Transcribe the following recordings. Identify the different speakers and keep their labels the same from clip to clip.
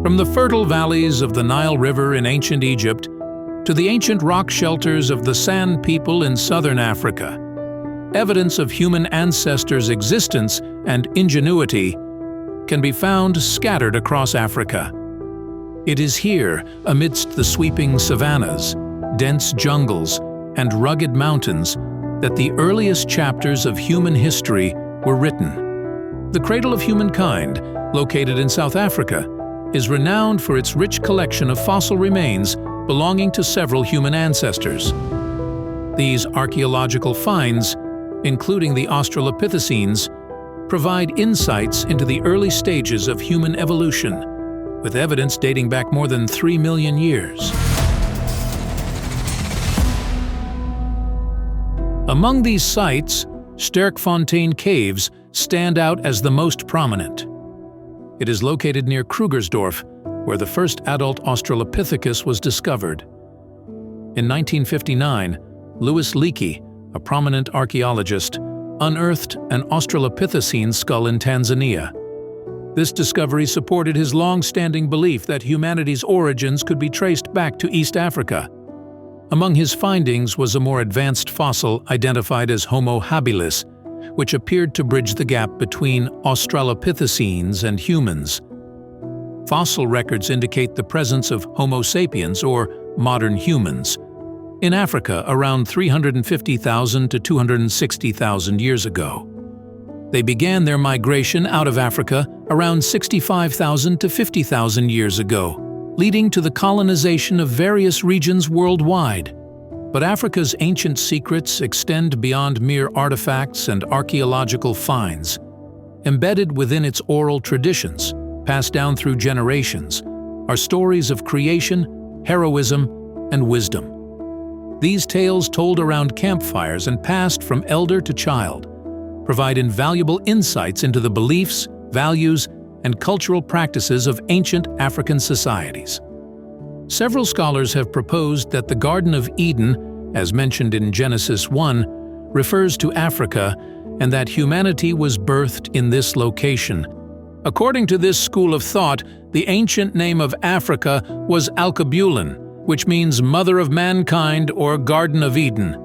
Speaker 1: From the fertile valleys of the Nile River in ancient Egypt to the ancient rock shelters of the San people in southern Africa, evidence of human ancestors' existence and ingenuity can be found scattered across Africa. It is here, amidst the sweeping savannas, dense jungles, and rugged mountains, that the earliest chapters of human history were written. The Cradle of Humankind, located in South Africa, is renowned for its rich collection of fossil remains belonging to several human ancestors. These archaeological finds, including the Australopithecines, provide insights into the early stages of human evolution, with evidence dating back more than 3 million years. Among these sites, Sterkfontein caves stand out as the most prominent. It is located near Krugersdorf, where the first adult Australopithecus was discovered. In 1959, Louis Leakey, a prominent archaeologist, unearthed an Australopithecine skull in Tanzania. This discovery supported his long-standing belief that humanity's origins could be traced back to East Africa. Among his findings was a more advanced fossil identified as Homo habilis, which appeared to bridge the gap between Australopithecines and humans. Fossil records indicate the presence of Homo sapiens, or modern humans, in Africa around 350,000 to 260,000 years ago. They began their migration out of Africa around 65,000 to 50,000 years ago, leading to the colonization of various regions worldwide. But Africa's ancient secrets extend beyond mere artifacts and archaeological finds. Embedded within its oral traditions, passed down through generations, are stories of creation, heroism, and wisdom. These tales, told around campfires and passed from elder to child, provide invaluable insights into the beliefs, values, and cultural practices of ancient African societies. Several scholars have proposed that the Garden of Eden, as mentioned in Genesis 1, refers to Africa, and that humanity was birthed in this location. According to this school of thought, the ancient name of Africa was Alkebulan, which means Mother of Mankind or Garden of Eden.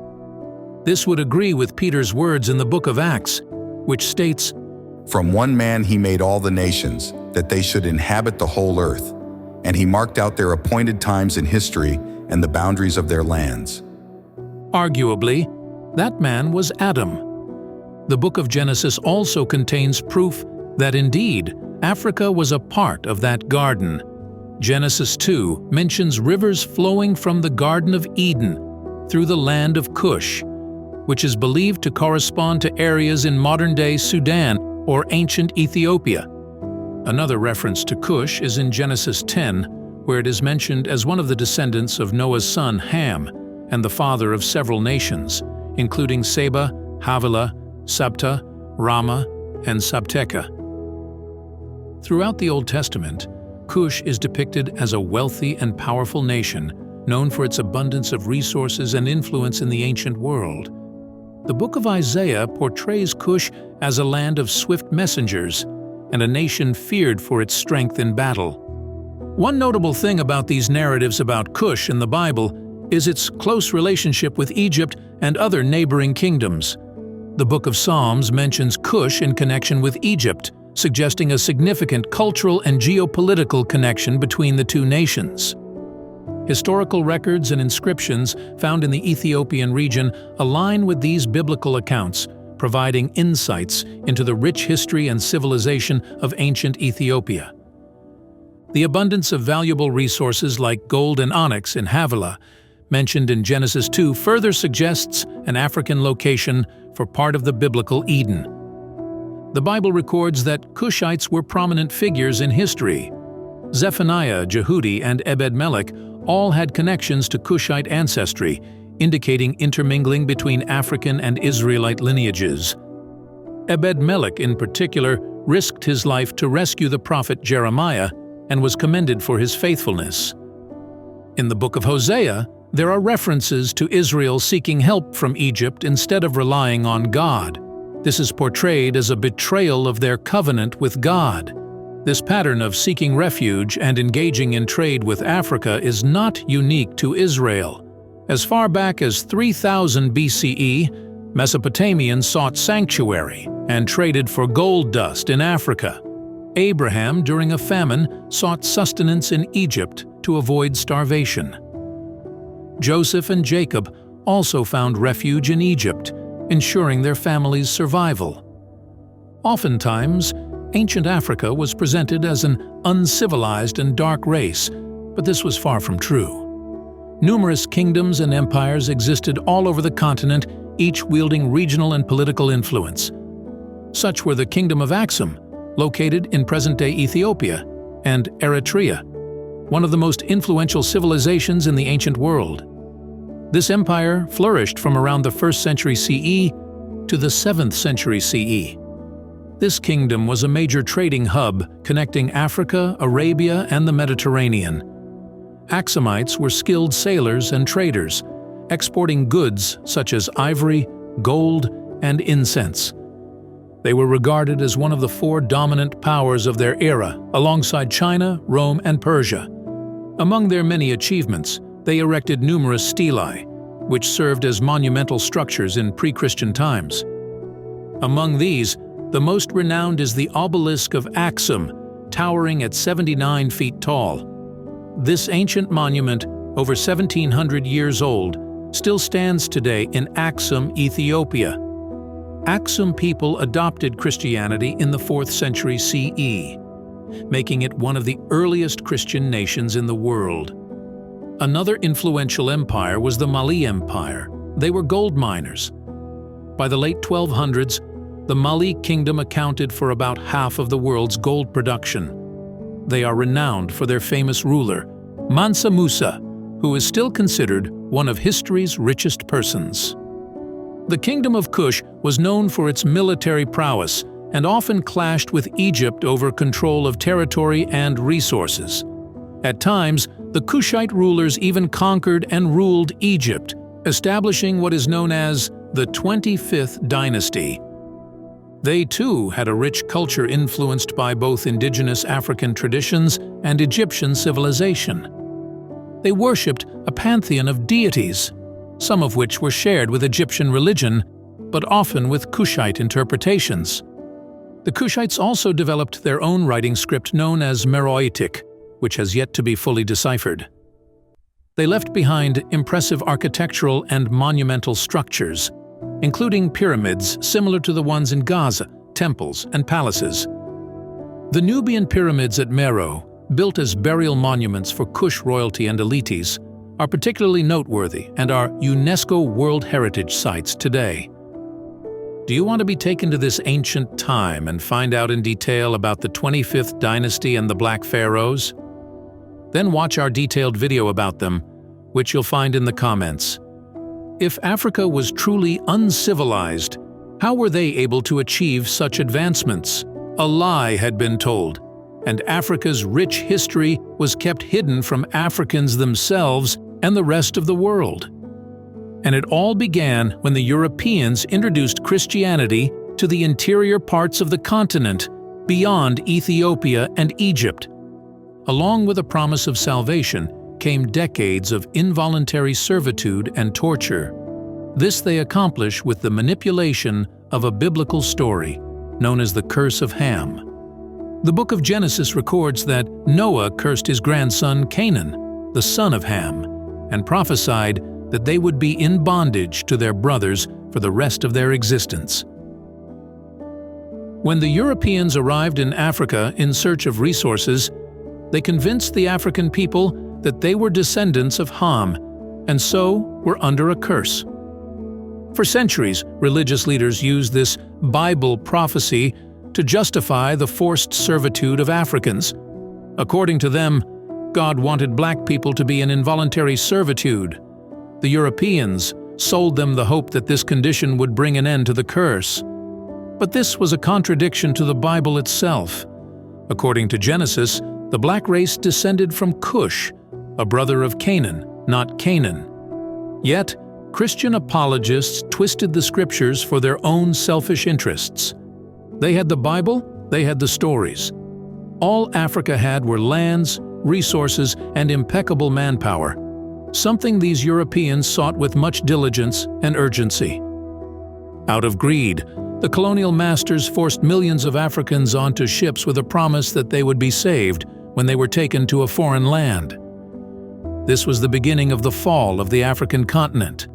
Speaker 1: This would agree with Peter's words in the book of Acts, which states,
Speaker 2: "From one man he made all the nations, that they should inhabit the whole earth, and he marked out their appointed times in history and the boundaries of their lands."
Speaker 1: Arguably, that man was Adam. The book of Genesis also contains proof that indeed Africa was a part of that garden. Genesis 2 mentions rivers flowing from the Garden of Eden through the land of Cush, which is believed to correspond to areas in modern-day Sudan or ancient Ethiopia. Another reference to Cush is in Genesis 10, where it is mentioned as one of the descendants of Noah's son Ham and the father of several nations, including Seba, Havilah, Sabta, Rama, and Sabteka. Throughout the Old Testament, Cush is depicted as a wealthy and powerful nation known for its abundance of resources and influence in the ancient world. The book of Isaiah portrays Cush as a land of swift messengers and a nation feared for its strength in battle. One notable thing about these narratives about Cush in the Bible is its close relationship with Egypt and other neighboring kingdoms. The book of Psalms mentions Cush in connection with Egypt, suggesting a significant cultural and geopolitical connection between the two nations. Historical records and inscriptions found in the Ethiopian region align with these biblical accounts, providing insights into the rich history and civilization of ancient Ethiopia. The abundance of valuable resources like gold and onyx in Havilah, mentioned in Genesis 2, further suggests an African location for part of the biblical Eden. The Bible records that Cushites were prominent figures in history. Zephaniah, Jehudi, and Ebed-Melech all had connections to Cushite ancestry, indicating intermingling between African and Israelite lineages. Ebed-Melech, in particular, risked his life to rescue the prophet Jeremiah and was commended for his faithfulness. In the book of Hosea, there are references to Israel seeking help from Egypt instead of relying on God. This is portrayed as a betrayal of their covenant with God. This pattern of seeking refuge and engaging in trade with Africa is not unique to Israel. As far back as 3000 BCE, Mesopotamians sought sanctuary and traded for gold dust in Africa. Abraham, during a famine, sought sustenance in Egypt to avoid starvation. Joseph and Jacob also found refuge in Egypt, ensuring their family's survival. Oftentimes, ancient Africa was presented as an uncivilized and dark race, but this was far from true. Numerous kingdoms and empires existed all over the continent, each wielding regional and political influence. Such were the Kingdom of Axum, located in present-day Ethiopia, and Eritrea, one of the most influential civilizations in the ancient world. This empire flourished from around the 1st century CE to the 7th century CE. This kingdom was a major trading hub connecting Africa, Arabia, and the Mediterranean. Axumites were skilled sailors and traders, exporting goods such as ivory, gold, and incense. They were regarded as one of the 4 dominant powers of their era, alongside China, Rome, and Persia. Among their many achievements, they erected numerous stelae, which served as monumental structures in pre-Christian times. Among these, the most renowned is the obelisk of Axum, towering at 79 feet tall. This ancient monument, over 1,700 years old, still stands today in Axum, Ethiopia. Axum people adopted Christianity in the 4th century CE, making it one of the earliest Christian nations in the world. Another influential empire was the Mali Empire. They were gold miners. By the late 1200s, the Mali kingdom accounted for about half of the world's gold production. They are renowned for their famous ruler, Mansa Musa, who is still considered one of history's richest persons. The Kingdom of Kush was known for its military prowess and often clashed with Egypt over control of territory and resources. At times, the Kushite rulers even conquered and ruled Egypt, establishing what is known as the 25th dynasty. They too had a rich culture influenced by both indigenous African traditions and Egyptian civilization. They worshipped a pantheon of deities, some of which were shared with Egyptian religion, but often with Kushite interpretations. The Kushites also developed their own writing script known as Meroitic, which has yet to be fully deciphered. They left behind impressive architectural and monumental structures, including pyramids similar to the ones in Gaza, temples, and palaces. The Nubian pyramids at Meroe, built as burial monuments for Kush royalty and elites, are particularly noteworthy and are UNESCO World Heritage Sites today. Do you want to be taken to this ancient time and find out in detail about the 25th dynasty and the Black Pharaohs? Then watch our detailed video about them, which you'll find in the comments. If Africa was truly uncivilized, how were they able to achieve such advancements? A lie had been told, and Africa's rich history was kept hidden from Africans themselves and the rest of the world. And it all began when the Europeans introduced Christianity to the interior parts of the continent, beyond Ethiopia and Egypt. Along with a promise of salvation came decades of involuntary servitude and torture. This they accomplish with the manipulation of a biblical story, known as the Curse of Ham. The book of Genesis records that Noah cursed his grandson Canaan, the son of Ham, and prophesied that they would be in bondage to their brothers for the rest of their existence. When the Europeans arrived in Africa in search of resources, they convinced the African people that they were descendants of Ham, and so were under a curse. For centuries, religious leaders used this Bible prophecy to justify the forced servitude of Africans. According to them, God wanted black people to be in involuntary servitude. The Europeans sold them the hope that this condition would bring an end to the curse. But this was a contradiction to the Bible itself. According to Genesis, the black race descended from Cush, a brother of Canaan, not Canaan. Yet, Christian apologists twisted the scriptures for their own selfish interests. They had the Bible, they had the stories. All Africa had were lands, resources, and impeccable manpower, something these Europeans sought with much diligence and urgency. Out of greed, the colonial masters forced millions of Africans onto ships with a promise that they would be saved when they were taken to a foreign land. This was the beginning of the fall of the African continent.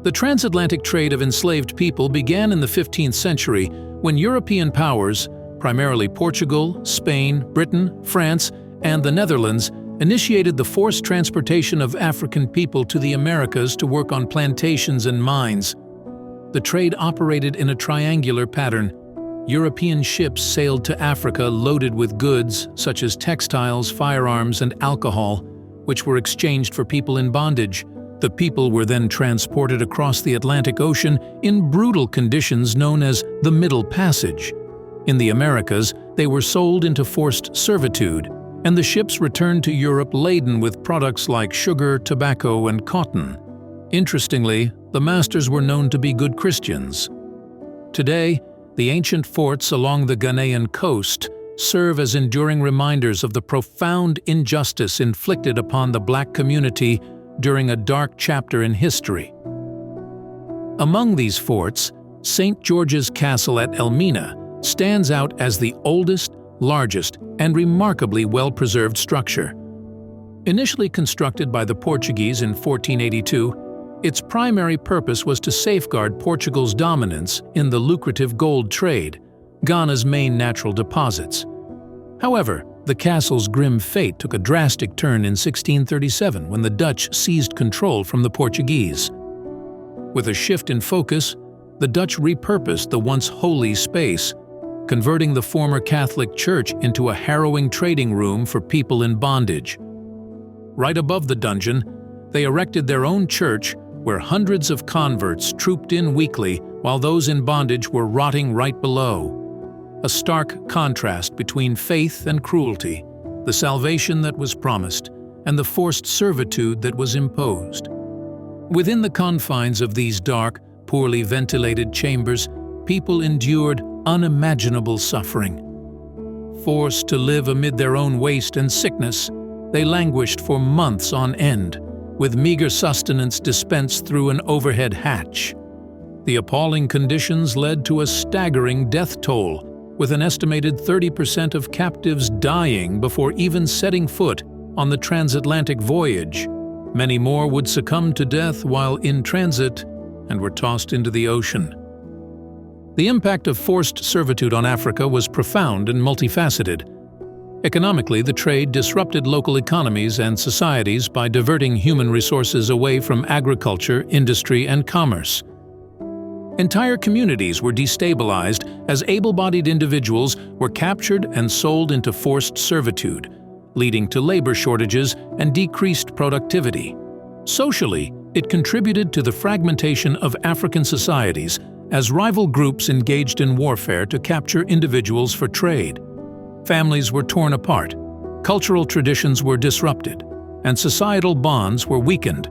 Speaker 1: The transatlantic trade of enslaved people began in the 15th century when European powers, primarily Portugal, Spain, Britain, France, and the Netherlands, initiated the forced transportation of African people to the Americas to work on plantations and mines. The trade operated in a triangular pattern. European ships sailed to Africa loaded with goods such as textiles, firearms, and alcohol, which were exchanged for people in bondage. The people were then transported across the Atlantic Ocean in brutal conditions known as the Middle Passage. In the Americas, they were sold into forced servitude, and the ships returned to Europe laden with products like sugar, tobacco, and cotton. Interestingly, the masters were known to be good Christians. Today, the ancient forts along the Ghanaian coast serve as enduring reminders of the profound injustice inflicted upon the Black community during a dark chapter in history. Among these forts, St. George's Castle at Elmina stands out as the oldest, largest, and remarkably well-preserved structure. Initially constructed by the Portuguese in 1482, its primary purpose was to safeguard Portugal's dominance in the lucrative gold trade, Ghana's main natural deposits. However, the castle's grim fate took a drastic turn in 1637 when the Dutch seized control from the Portuguese. With a shift in focus, the Dutch repurposed the once holy space, converting the former Catholic Church into a harrowing trading room for people in bondage. Right above the dungeon, they erected their own church where hundreds of converts trooped in weekly while those in bondage were rotting right below. A stark contrast between faith and cruelty, the salvation that was promised, and the forced servitude that was imposed. Within the confines of these dark, poorly ventilated chambers, people endured unimaginable suffering. Forced to live amid their own waste and sickness, they languished for months on end, with meager sustenance dispensed through an overhead hatch. The appalling conditions led to a staggering death toll, with an estimated 30% of captives dying before even setting foot on the transatlantic voyage. Many more would succumb to death while in transit and were tossed into the ocean. The impact of forced servitude on Africa was profound and multifaceted. Economically, the trade disrupted local economies and societies by diverting human resources away from agriculture, industry, and commerce. Entire communities were destabilized as able-bodied individuals were captured and sold into forced servitude, leading to labor shortages and decreased productivity. Socially, it contributed to the fragmentation of African societies as rival groups engaged in warfare to capture individuals for trade. Families were torn apart, cultural traditions were disrupted, and societal bonds were weakened.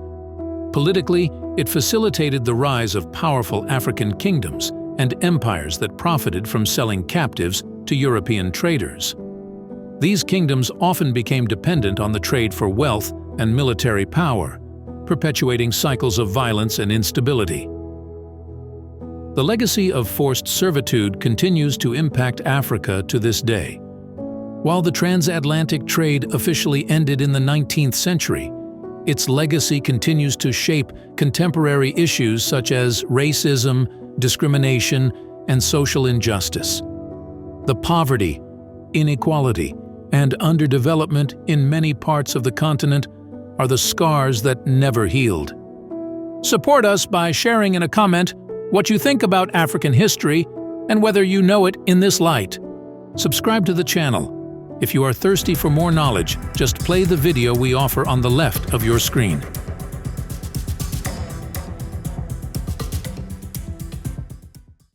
Speaker 1: Politically, it facilitated the rise of powerful African kingdoms and empires that profited from selling captives to European traders. These kingdoms often became dependent on the trade for wealth and military power, perpetuating cycles of violence and instability. The legacy of forced servitude continues to impact Africa to this day. While the transatlantic trade officially ended in the 19th century, its legacy continues to shape contemporary issues such as racism, discrimination, and social injustice. The poverty, inequality, and underdevelopment in many parts of the continent are the scars that never healed. Support us by sharing in a comment what you think about African history and whether you know it in this light. Subscribe to the channel. If you are thirsty for more knowledge, just play the video we offer on the left of your screen.